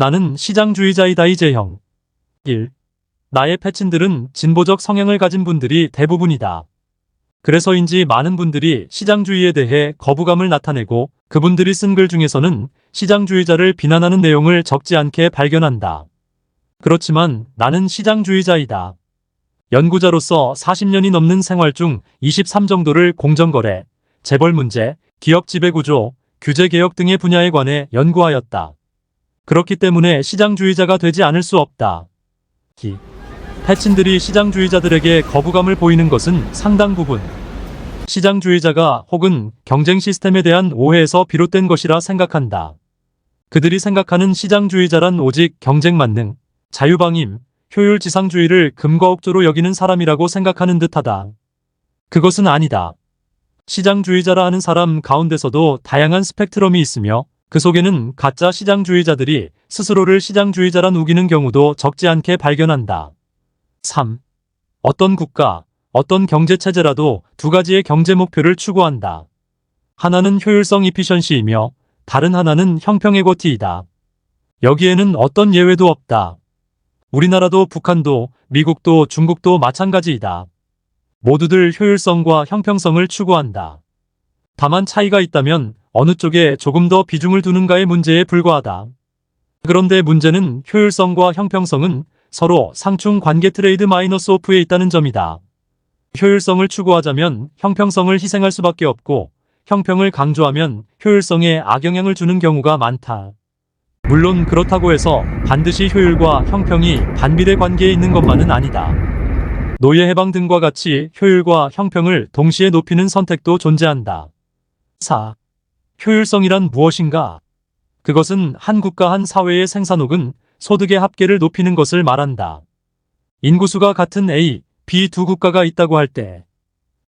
나는 시장주의자이다. 이재형. 1. 나의 패친들은 진보적 성향을 가진 분들이 대부분이다. 그래서인지 많은 분들이 시장주의에 대해 거부감을 나타내고 그분들이 쓴 글 중에서는 시장주의자를 비난하는 내용을 적지 않게 발견한다. 그렇지만 나는 시장주의자이다. 연구자로서 40년이 넘는 생활 중 23 정도를 공정거래, 재벌 문제, 기업 지배구조, 규제개혁 등의 분야에 관해 연구하였다. 그렇기 때문에 시장주의자가 되지 않을 수 없다. 패친들이 시장주의자들에게 거부감을 보이는 것은 상당 부분 시장주의자가 혹은 경쟁 시스템에 대한 오해에서 비롯된 것이라 생각한다. 그들이 생각하는 시장주의자란 오직 경쟁 만능, 자유방임, 효율지상주의를 금과 옥조로 여기는 사람이라고 생각하는 듯하다. 그것은 아니다. 시장주의자라 하는 사람 가운데서도 다양한 스펙트럼이 있으며 그 속에는 가짜 시장주의자들이 스스로를 시장주의자란 우기는 경우도 적지 않게 발견한다. 3. 어떤 국가, 어떤 경제체제라도 두 가지의 경제 목표를 추구한다. 하나는 효율성 이피션시이며 다른 하나는 형평 에고티이다. 여기에는 어떤 예외도 없다. 우리나라도 북한도 미국도 중국도 마찬가지이다. 모두들 효율성과 형평성을 추구한다. 다만 차이가 있다면 어느 쪽에 조금 더 비중을 두는가의 문제에 불과하다. 그런데 문제는 효율성과 형평성은 서로 상충 관계 트레이드 마이너스 오프에 있다는 점이다. 효율성을 추구하자면 형평성을 희생할 수밖에 없고 형평을 강조하면 효율성에 악영향을 주는 경우가 많다. 물론 그렇다고 해서 반드시 효율과 형평이 반비례 관계에 있는 것만은 아니다. 노예 해방 등과 같이 효율과 형평을 동시에 높이는 선택도 존재한다. 4. 효율성이란 무엇인가? 그것은 한 국가 한 사회의 생산 혹은 소득의 합계를 높이는 것을 말한다. 인구수가 같은 A, B 두 국가가 있다고 할 때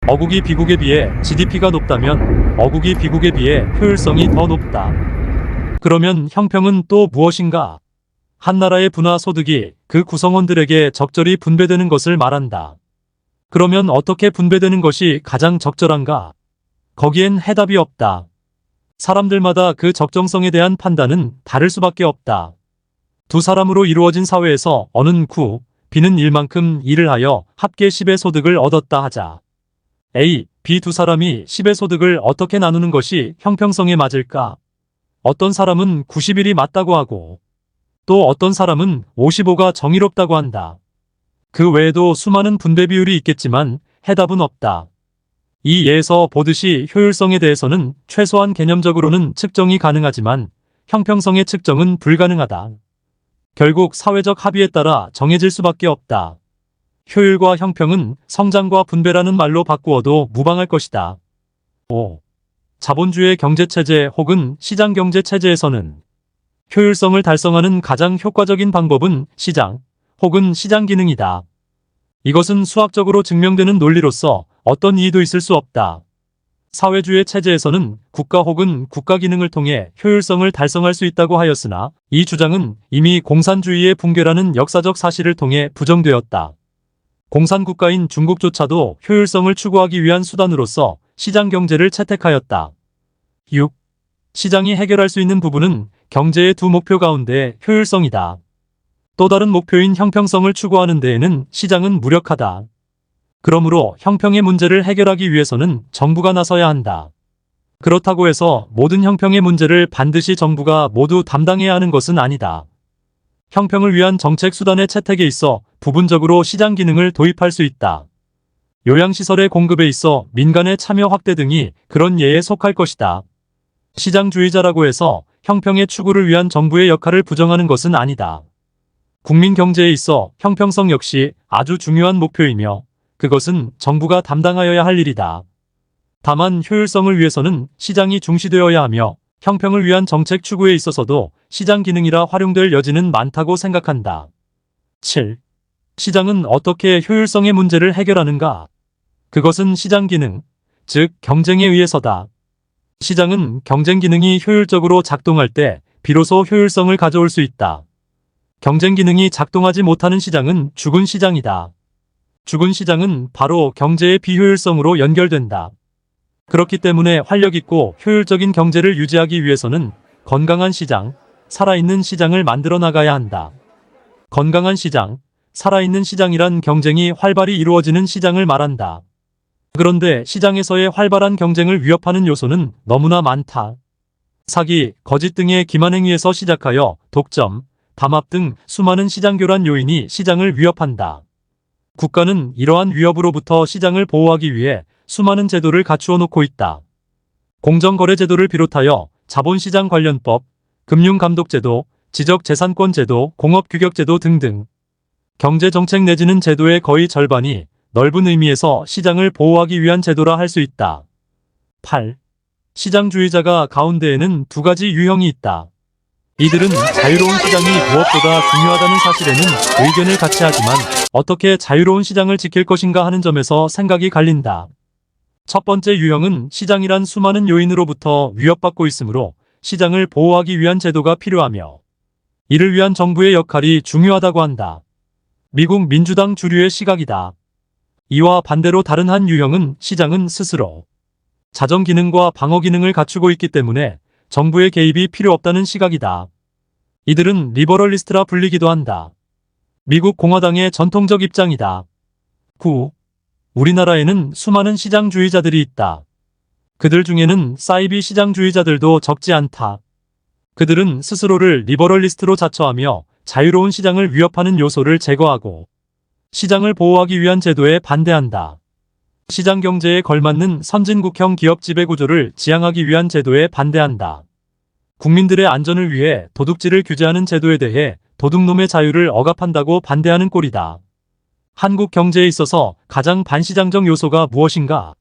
어국이 B국에 비해 GDP가 높다면 어국이 B국에 비해 효율성이 더 높다. 그러면 형평은 또 무엇인가? 한 나라의 부나 소득이 그 구성원들에게 적절히 분배되는 것을 말한다. 그러면 어떻게 분배되는 것이 가장 적절한가? 거기엔 해답이 없다. 사람들마다 그 적정성에 대한 판단은 다를 수밖에 없다. 두 사람으로 이루어진 사회에서 어는 9, B는 1만큼 일을 하여 합계 10의 소득을 얻었다 하자. A, B 두 사람이 10의 소득을 어떻게 나누는 것이 형평성에 맞을까? 어떤 사람은 90일이 맞다고 하고 또 어떤 사람은 55가 정의롭다고 한다. 그 외에도 수많은 분배 비율이 있겠지만 해답은 없다. 이 예에서 보듯이 효율성에 대해서는 최소한 개념적으로는 측정이 가능하지만 형평성의 측정은 불가능하다. 결국 사회적 합의에 따라 정해질 수밖에 없다. 효율과 형평은 성장과 분배라는 말로 바꾸어도 무방할 것이다. 5. 자본주의 경제체제 혹은 시장경제체제에서는 효율성을 달성하는 가장 효과적인 방법은 시장 혹은 시장 기능이다. 이것은 수학적으로 증명되는 논리로서 어떤 이의도 있을 수 없다. 사회주의 체제에서는 국가 혹은 국가 기능을 통해 효율성을 달성할 수 있다고 하였으나 이 주장은 이미 공산주의의 붕괴라는 역사적 사실을 통해 부정되었다. 공산국가인 중국조차도 효율성을 추구하기 위한 수단으로서 시장경제를 채택하였다. 6. 시장이 해결할 수 있는 부분은 경제의 두 목표 가운데 효율성이다. 또 다른 목표인 형평성을 추구하는 데에는 시장은 무력하다. 그러므로 형평의 문제를 해결하기 위해서는 정부가 나서야 한다. 그렇다고 해서 모든 형평의 문제를 반드시 정부가 모두 담당해야 하는 것은 아니다. 형평을 위한 정책 수단의 채택에 있어 부분적으로 시장 기능을 도입할 수 있다. 요양시설의 공급에 있어 민간의 참여 확대 등이 그런 예에 속할 것이다. 시장주의자라고 해서 형평의 추구를 위한 정부의 역할을 부정하는 것은 아니다. 국민 경제에 있어 형평성 역시 아주 중요한 목표이며 그것은 정부가 담당하여야 할 일이다. 다만 효율성을 위해서는 시장이 중시되어야 하며 형평을 위한 정책 추구에 있어서도 시장 기능이라 활용될 여지는 많다고 생각한다. 7. 시장은 어떻게 효율성의 문제를 해결하는가? 그것은 시장 기능, 즉 경쟁에 의해서다. 시장은 경쟁 기능이 효율적으로 작동할 때 비로소 효율성을 가져올 수 있다. 경쟁 기능이 작동하지 못하는 시장은 죽은 시장이다. 죽은 시장은 바로 경제의 비효율성으로 연결된다. 그렇기 때문에 활력 있고 효율적인 경제를 유지하기 위해서는 건강한 시장, 살아있는 시장을 만들어 나가야 한다. 건강한 시장, 살아있는 시장이란 경쟁이 활발히 이루어지는 시장을 말한다. 그런데 시장에서의 활발한 경쟁을 위협하는 요소는 너무나 많다. 사기, 거짓 등의 기만 행위에서 시작하여 독점, 담합 등 수많은 시장 교란 요인이 시장을 위협한다. 국가는 이러한 위협으로부터 시장을 보호하기 위해 수많은 제도를 갖추어 놓고 있다. 공정거래제도를 비롯하여 자본시장 관련법, 금융감독제도, 지적재산권제도, 공업규격제도 등등 경제정책 내지는 제도의 거의 절반이 넓은 의미에서 시장을 보호하기 위한 제도라 할 수 있다. 8. 시장주의자가 가운데에는 두 가지 유형이 있다. 이들은 자유로운 시장이 무엇보다 중요하다는 사실에는 의견을 같이 하지만 어떻게 자유로운 시장을 지킬 것인가 하는 점에서 생각이 갈린다. 첫 번째 유형은 시장이란 수많은 요인으로부터 위협받고 있으므로 시장을 보호하기 위한 제도가 필요하며 이를 위한 정부의 역할이 중요하다고 한다. 미국 민주당 주류의 시각이다. 이와 반대로 다른 한 유형은 시장은 스스로 자정 기능과 방어 기능을 갖추고 있기 때문에 정부의 개입이 필요 없다는 시각이다. 이들은 리버럴리스트라 불리기도 한다. 미국 공화당의 전통적 입장이다. 9. 우리나라에는 수많은 시장주의자들이 있다. 그들 중에는 사이비 시장주의자들도 적지 않다. 그들은 스스로를 리버럴리스트로 자처하며 자유로운 시장을 위협하는 요소를 제거하고 시장을 보호하기 위한 제도에 반대한다. 시장 경제에 걸맞는 선진국형 기업 지배 구조를 지향하기 위한 제도에 반대한다. 국민들의 안전을 위해 도둑질을 규제하는 제도에 대해 도둑놈의 자유를 억압한다고 반대하는 꼴이다. 한국 경제에 있어서 가장 반시장적 요소가 무엇인가?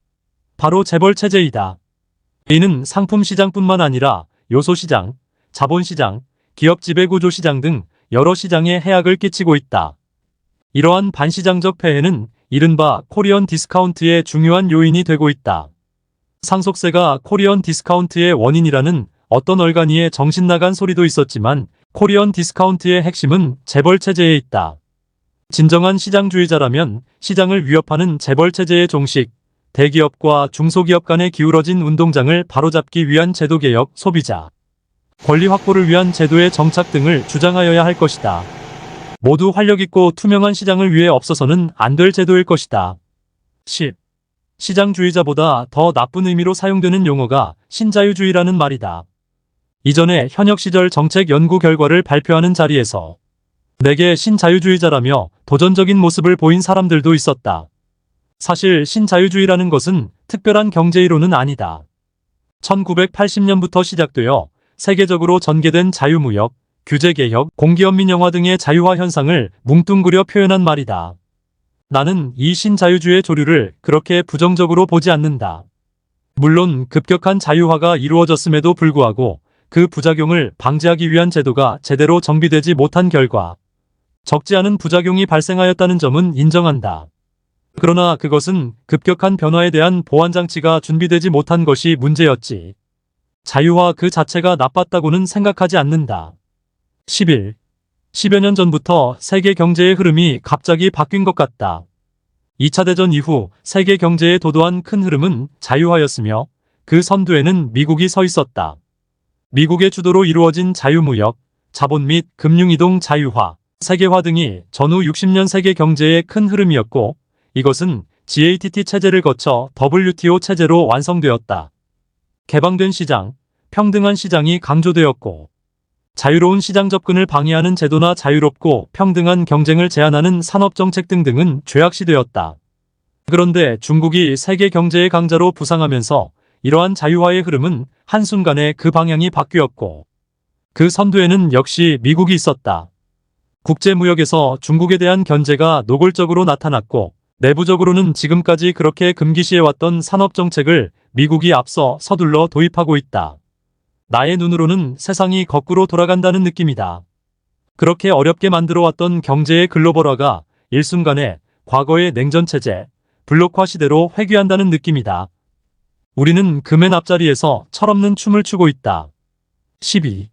바로 재벌체제이다. 이는 상품시장뿐만 아니라 요소시장, 자본시장, 기업 지배구조 시장 등 여러 시장에 해악을 끼치고 있다. 이러한 반시장적 폐해는 이른바 코리언 디스카운트의 중요한 요인이 되고 있다. 상속세가 코리언 디스카운트의 원인이라는 어떤 얼간이의 정신나간 소리도 있었지만 코리언 디스카운트의 핵심은 재벌체제에 있다. 진정한 시장주의자라면 시장을 위협하는 재벌체제의 종식, 대기업과 중소기업 간에 기울어진 운동장을 바로잡기 위한 제도개혁, 소비자 권리 확보를 위한 제도의 정착 등을 주장하여야 할 것이다. 모두 활력있고 투명한 시장을 위해 없어서는 안 될 제도일 것이다. 10. 시장주의자보다 더 나쁜 의미로 사용되는 용어가 신자유주의라는 말이다. 이전에 현역 시절 정책 연구 결과를 발표하는 자리에서 내게 신자유주의자라며 도전적인 모습을 보인 사람들도 있었다. 사실 신자유주의라는 것은 특별한 경제이론은 아니다. 1980년부터 시작되어 세계적으로 전개된 자유무역, 규제개혁, 공기업 민영화 등의 자유화 현상을 뭉뚱그려 표현한 말이다. 나는 이 신자유주의 조류를 그렇게 부정적으로 보지 않는다. 물론 급격한 자유화가 이루어졌음에도 불구하고 그 부작용을 방지하기 위한 제도가 제대로 정비되지 못한 결과 적지 않은 부작용이 발생하였다는 점은 인정한다. 그러나 그것은 급격한 변화에 대한 보완장치가 준비되지 못한 것이 문제였지. 자유화 그 자체가 나빴다고는 생각하지 않는다. 11. 10여 년 전부터 세계 경제의 흐름이 갑자기 바뀐 것 같다. 2차 대전 이후 세계 경제의 도도한 큰 흐름은 자유화였으며 그 선두에는 미국이 서 있었다. 미국의 주도로 이루어진 자유무역, 자본 및 금융이동 자유화, 세계화 등이 전후 60년 세계 경제의 큰 흐름이었고 이것은 GATT 체제를 거쳐 WTO 체제로 완성되었다. 개방된 시장, 평등한 시장이 강조되었고 자유로운 시장 접근을 방해하는 제도나 자유롭고 평등한 경쟁을 제한하는 산업정책 등등은 죄악시되었다. 그런데 중국이 세계 경제의 강자로 부상하면서 이러한 자유화의 흐름은 한순간에 그 방향이 바뀌었고 그 선두에는 역시 미국이 있었다. 국제무역에서 중국에 대한 견제가 노골적으로 나타났고 내부적으로는 지금까지 그렇게 금기시해왔던 산업정책을 미국이 앞서 서둘러 도입하고 있다. 나의 눈으로는 세상이 거꾸로 돌아간다는 느낌이다. 그렇게 어렵게 만들어왔던 경제의 글로벌화가 일순간에 과거의 냉전체제, 블록화 시대로 회귀한다는 느낌이다. 우리는 그 맨 앞자리에서 철없는 춤을 추고 있다. 12.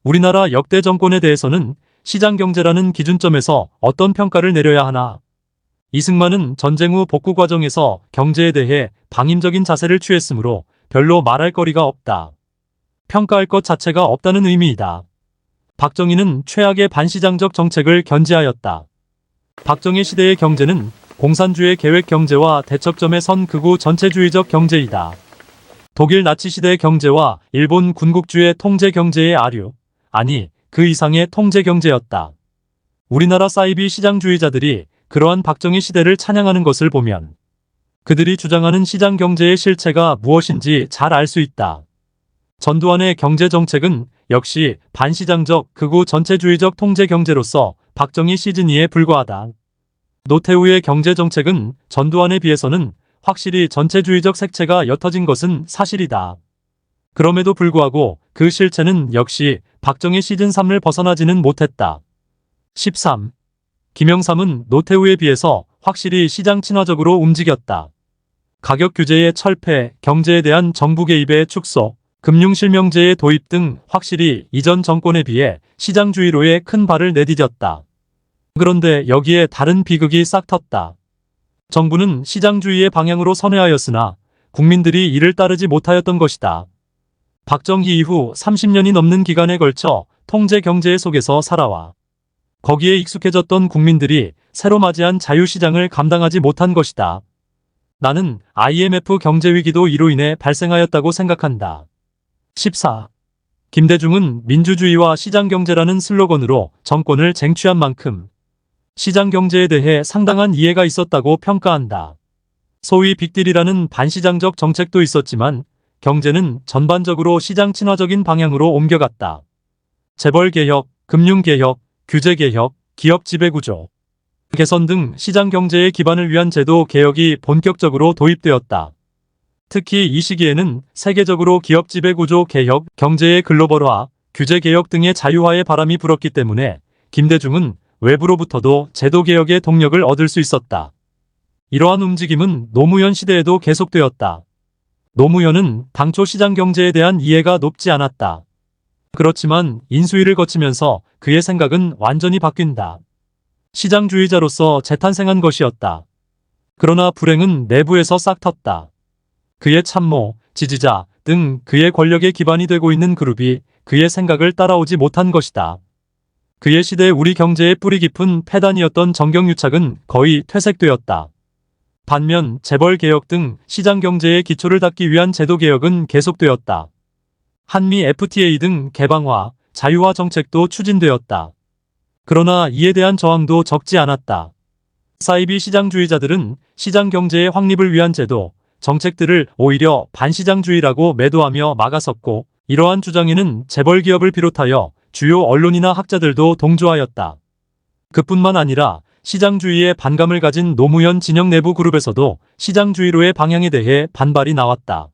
우리나라 역대 정권에 대해서는 시장경제라는 기준점에서 어떤 평가를 내려야 하나? 이승만은 전쟁 후 복구 과정에서 경제에 대해 방임적인 자세를 취했으므로 별로 말할 거리가 없다. 평가할 것 자체가 없다는 의미이다. 박정희는 최악의 반시장적 정책을 견지하였다. 박정희 시대의 경제는 공산주의 계획 경제와 대척점에 선 극우 전체주의적 경제이다. 독일 나치 시대 경제와 일본 군국주의 통제 경제의 아류, 아니 그 이상의 통제 경제였다. 우리나라 사이비 시장주의자들이 그러한 박정희 시대를 찬양하는 것을 보면 그들이 주장하는 시장 경제의 실체가 무엇인지 잘 알 수 있다. 전두환의 경제 정책은 역시 반시장적 극우 전체주의적 통제 경제로서 박정희 시즌2에 불과하다. 노태우의 경제 정책은 전두환에 비해서는 확실히 전체주의적 색채가 옅어진 것은 사실이다. 그럼에도 불구하고 그 실체는 역시 박정희 시즌3을 벗어나지는 못했다. 13. 김영삼은 노태우에 비해서 확실히 시장 친화적으로 움직였다. 가격 규제의 철폐, 경제에 대한 정부 개입의 축소, 금융실명제의 도입 등 확실히 이전 정권에 비해 시장주의로의 큰 발을 내디뎠다. 그런데 여기에 다른 비극이 싹 텄다. 정부는 시장주의의 방향으로 선회하였으나 국민들이 이를 따르지 못하였던 것이다. 박정희 이후 30년이 넘는 기간에 걸쳐 통제 경제 속에서 살아와 거기에 익숙해졌던 국민들이 새로 맞이한 자유시장을 감당하지 못한 것이다. 나는 IMF 경제위기도 이로 인해 발생하였다고 생각한다. 14. 김대중은 민주주의와 시장경제라는 슬로건으로 정권을 쟁취한 만큼 시장경제에 대해 상당한 이해가 있었다고 평가한다. 소위 빅딜이라는 반시장적 정책도 있었지만 경제는 전반적으로 시장 친화적인 방향으로 옮겨갔다. 재벌개혁, 금융개혁, 규제개혁, 기업 지배구조 개선 등 시장경제의 기반을 위한 제도 개혁이 본격적으로 도입되었다. 특히 이 시기에는 세계적으로 기업 지배구조 개혁, 경제의 글로벌화, 규제개혁 등의 자유화의 바람이 불었기 때문에 김대중은 외부로부터도 제도개혁의 동력을 얻을 수 있었다. 이러한 움직임은 노무현 시대에도 계속되었다. 노무현은 당초 시장경제에 대한 이해가 높지 않았다. 그렇지만 인수위를 거치면서 그의 생각은 완전히 바뀐다. 시장주의자로서 재탄생한 것이었다. 그러나 불행은 내부에서 싹 텄다. 그의 참모, 지지자 등 그의 권력의 기반이 되고 있는 그룹이 그의 생각을 따라오지 못한 것이다. 그의 시대 우리 경제의 뿌리 깊은 폐단이었던 정경유착은 거의 퇴색되었다. 반면 재벌개혁 등 시장경제의 기초를 닦기 위한 제도개혁은 계속되었다. 한미 FTA 등 개방화, 자유화 정책도 추진되었다. 그러나 이에 대한 저항도 적지 않았다. 사이비 시장주의자들은 시장경제의 확립을 위한 제도, 정책들을 오히려 반시장주의라고 매도하며 막아섰고 이러한 주장에는 재벌기업을 비롯하여 주요 언론이나 학자들도 동조하였다. 그뿐만 아니라 시장주의에 반감을 가진 노무현 진영 내부 그룹에서도 시장주의로의 방향에 대해 반발이 나왔다.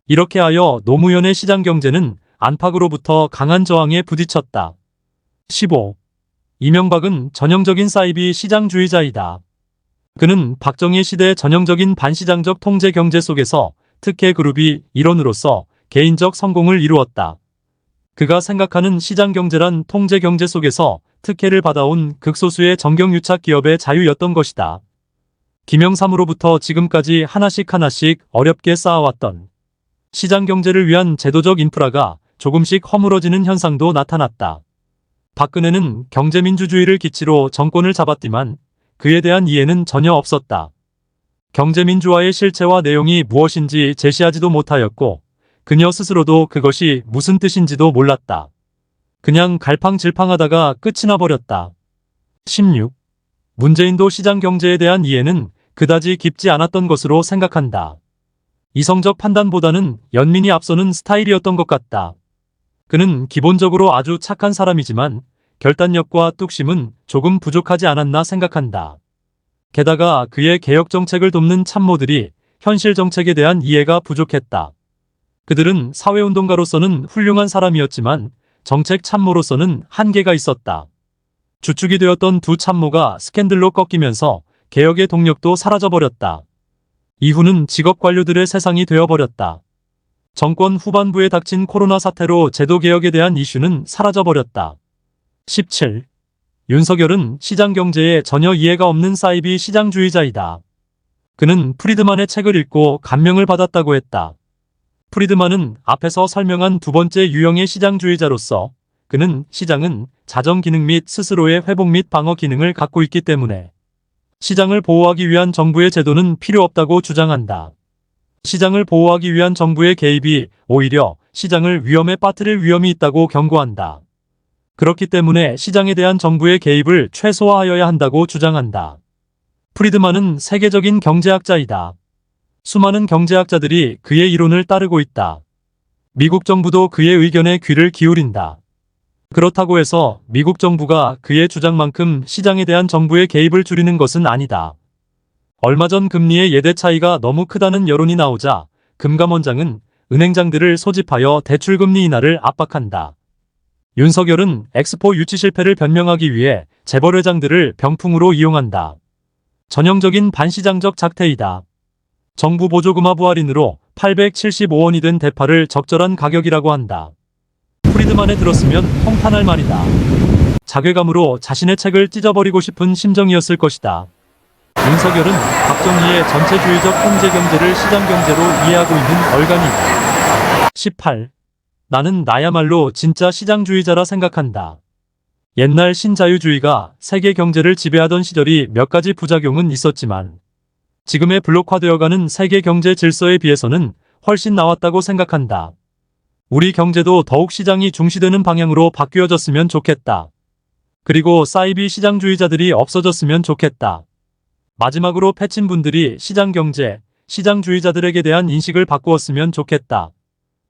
이렇게 하여 노무현의 시장경제는 안팎으로부터 강한 저항에 부딪혔다. 15. 이명박은 전형적인 사이비 시장주의자이다. 그는 박정희 시대 전형적인 반시장적 통제 경제 속에서 특혜 그룹이 일원으로서 개인적 성공을 이루었다. 그가 생각하는 시장경제란 통제경제 속에서 특혜를 받아온 극소수의 정경유착 기업의 자유였던 것이다. 김영삼으로부터 지금까지 하나씩 어렵게 쌓아왔던 시장경제를 위한 제도적 인프라가 조금씩 허물어지는 현상도 나타났다. 박근혜는 경제민주주의를 기치로 정권을 잡았지만 그에 대한 이해는 전혀 없었다. 경제민주화의 실체와 내용이 무엇인지 제시하지도 못하였고 그녀 스스로도 그것이 무슨 뜻인지도 몰랐다. 그냥 갈팡질팡하다가 끝이 나버렸다. 16. 문재인도 시장경제에 대한 이해는 그다지 깊지 않았던 것으로 생각한다. 이성적 판단보다는 연민이 앞서는 스타일이었던 것 같다. 그는 기본적으로 아주 착한 사람이지만 결단력과 뚝심은 조금 부족하지 않았나 생각한다. 게다가 그의 개혁정책을 돕는 참모들이 현실 정책에 대한 이해가 부족했다. 그들은 사회운동가로서는 훌륭한 사람이었지만 정책 참모로서는 한계가 있었다. 주축이 되었던 두 참모가 스캔들로 꺾이면서 개혁의 동력도 사라져버렸다. 이후는 직업 관료들의 세상이 되어버렸다. 정권 후반부에 닥친 코로나 사태로 제도개혁에 대한 이슈는 사라져버렸다. 17. 윤석열은 시장경제에 전혀 이해가 없는 사이비 시장주의자이다. 그는 프리드만의 책을 읽고 감명을 받았다고 했다. 프리드만은 앞에서 설명한 두 번째 유형의 시장주의자로서 그는 시장은 자정 기능 및 스스로의 회복 및 방어 기능을 갖고 있기 때문에 시장을 보호하기 위한 정부의 제도는 필요 없다고 주장한다. 시장을 보호하기 위한 정부의 개입이 오히려 시장을 위험에 빠뜨릴 위험이 있다고 경고한다. 그렇기 때문에 시장에 대한 정부의 개입을 최소화하여야 한다고 주장한다. 프리드만은 세계적인 경제학자이다. 수많은 경제학자들이 그의 이론을 따르고 있다. 미국 정부도 그의 의견에 귀를 기울인다. 그렇다고 해서 미국 정부가 그의 주장만큼 시장에 대한 정부의 개입을 줄이는 것은 아니다. 얼마 전 금리의 예대 차이가 너무 크다는 여론이 나오자 금감원장은 은행장들을 소집하여 대출금리 인하를 압박한다. 윤석열은 엑스포 유치 실패를 변명하기 위해 재벌회장들을 병풍으로 이용한다. 전형적인 반시장적 작태이다. 정부 보조금 하부 할인으로 875원이 된 대파를 적절한 가격이라고 한다. 프리드만에 들었으면 통탄할 말이다. 자괴감으로 자신의 책을 찢어버리고 싶은 심정이었을 것이다. 윤석열은 박정희의 전체주의적 통제경제를 시장경제로 이해하고 있는 얼간이다. 18. 나는 나야말로 진짜 시장주의자라 생각한다. 옛날 신자유주의가 세계 경제를 지배하던 시절이 몇 가지 부작용은 있었지만 지금의 블록화되어가는 세계 경제 질서에 비해서는 훨씬 나았다고 생각한다. 우리 경제도 더욱 시장이 중시되는 방향으로 바뀌어졌으면 좋겠다. 그리고 사이비 시장주의자들이 없어졌으면 좋겠다. 마지막으로 패친분들이 시장경제, 시장주의자들에게 대한 인식을 바꾸었으면 좋겠다.